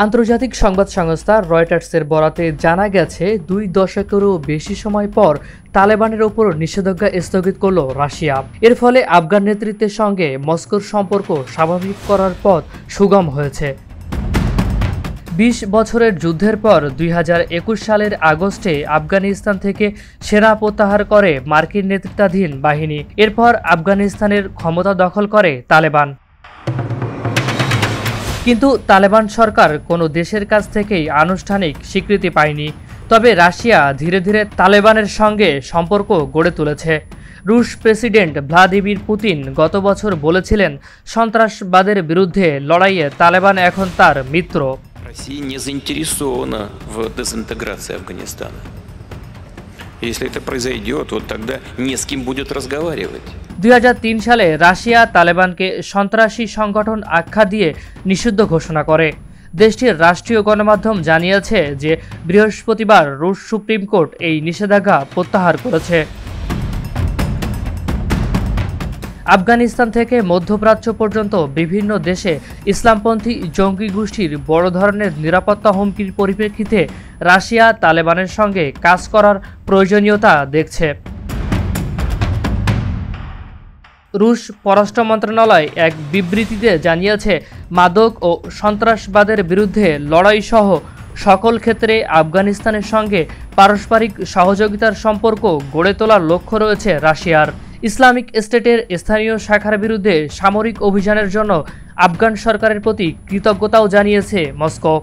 আন্তর্জাতিক সংবাদ সংস্থা রয়টার্সের বরাতে জানা গেছে 2 দশকেরও বেশি সময় পর তালেবানের ওপর নিষেধাজ্ঞা স্থগিত করল রাশিয়া। এর ফলে আফগান নেতৃত্বের সঙ্গে মস্কোর সম্পর্ক স্বাভাবিক করার পথ সুগম হয়েছে। 20 বছরের যুদ্ধের পর 2021 সালের আগস্টে আফগানিস্তান থেকে সেনা প্রত্যাহার করে মার্কিন নেতৃত্বাধীন বাহিনী। এরপর আফগানিস্তানের ক্ষমতা দখল করে তালেবান। কিন্তু তালেবান সরকার কোনো দেশের কাছ থেকেই আনুষ্ঠানিক স্বীকৃতি পায়নি। তবে রাশিয়া ধীরে ধীরে তালেবানের সঙ্গে সম্পর্ক গড়ে তুলেছে। রুশ প্রেসিডেন্ট ভ্লাদিমির পুতিন গত বছর বলেছিলেন, সন্ত্রাসবাদের বিরুদ্ধে লড়াইয়ে তালেবান এখন তার মিত্র। Россия не заинтересована в дезинтеграции Афганистана. Если это произойдет, вот тогда не с кем будет разговаривать. 2003 সালে রাশিয়া তালেবানকে সন্ত্রাসী সংগঠন আখ্যা দিয়ে নিষিদ্ধ ঘোষণা করে। দেশটির রাষ্ট্রীয় গণমাধ্যম জানিয়েছে যে বৃহস্পতিবার রুশ সুপ্রিম কোর্ট এই নিষেধাজ্ঞা প্রত্যাহার করেছে। আফগানিস্তান থেকে মধ্যপ্রাচ্য পর্যন্ত বিভিন্ন দেশে ইসলামপন্থী জঙ্গি গোষ্ঠীর বড় ধরনের নিরাপত্তা হুমকির পরিপ্রেক্ষিতে রাশিয়া তালেবানের সঙ্গে কাজ করার প্রয়োজনীয়তা দেখছে। রুশ পররাষ্ট্র মন্ত্রণালয় এক বিবৃতিতে জানিয়েছে, মাদক ও সন্ত্রাসবাদের বিরুদ্ধে লড়াই সহ সকল ক্ষেত্রে আফগানিস্তানের সঙ্গে পারস্পরিক সহযোগিতার সম্পর্ক গড়ে তোলার লক্ষ্য রয়েছে রাশিয়ার। ইসলামিক স্টেটের স্থানীয় শাখার বিরুদ্ধে সামরিক অভিযানের জন্য আফগান সরকারের প্রতি কৃতজ্ঞতাও জানিয়েছে মস্কো।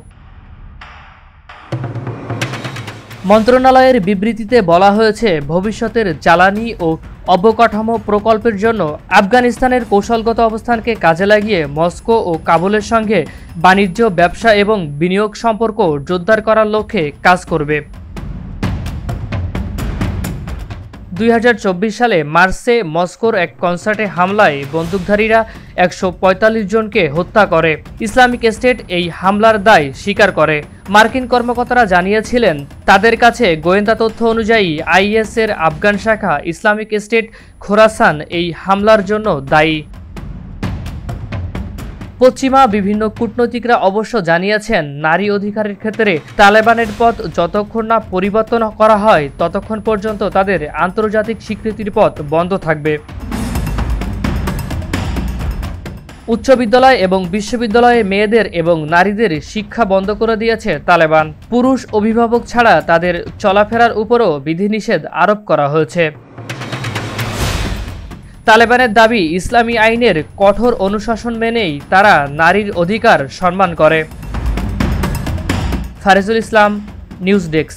মন্ত্রণালয়ের বিবৃতিতে বলা হয়েছে, ভবিষ্যতের জ্বালানি ও অবকাঠামো প্রকল্পের জন্য আফগানিস্তানের কৌশলগত অবস্থানকে কাজে লাগিয়ে মস্কো ও কাবুলের সঙ্গে বাণিজ্য, ব্যবসা এবং বিনিয়োগ সম্পর্ক জোরদার করার লক্ষ্যে কাজ করবে। 2024 সালে মার্চে মস্কোর এক কনসার্টে হামলায় বন্দুকধারীরা 145 জনকে হত্যা করে। ইসলামিক স্টেট এই হামলার দায় স্বীকার করে। মার্কিন কর্মকর্তারা জানিয়েছিলেন, তাদের কাছে গোয়েন্দা তথ্য অনুযায়ী আইএসের আফগান শাখা ইসলামিক স্টেট খোরাসান এই হামলার জন্য দায়ী। পশ্চিমা বিভিন্ন কূটনীতিকরা অবশ্য জানিয়েছেন, নারী অধিকারের ক্ষেত্রে তালেবানের পথ যতক্ষণ না পরিবর্তন করা হয় ততক্ষণ পর্যন্ত তাদের আন্তর্জাতিক স্বীকৃতির পথ বন্ধ থাকবে। উচ্চ বিদ্যালয় এবং বিশ্ববিদ্যালয়ে মেয়েদের এবং নারীদের শিক্ষা বন্ধ করে দিয়েছে তালেবান। পুরুষ অভিভাবক ছাড়া তাদের চলাফেরার উপরও বিধিনিষেধ আরোপ করা হয়েছে। তালেবানের দাবি, ইসলামী আইনের কঠোর অনুশাসন মেনেই তারা নারীর অধিকার সম্মান করে। ফারিজুল ইসলাম, নিউজ ডেস্ক।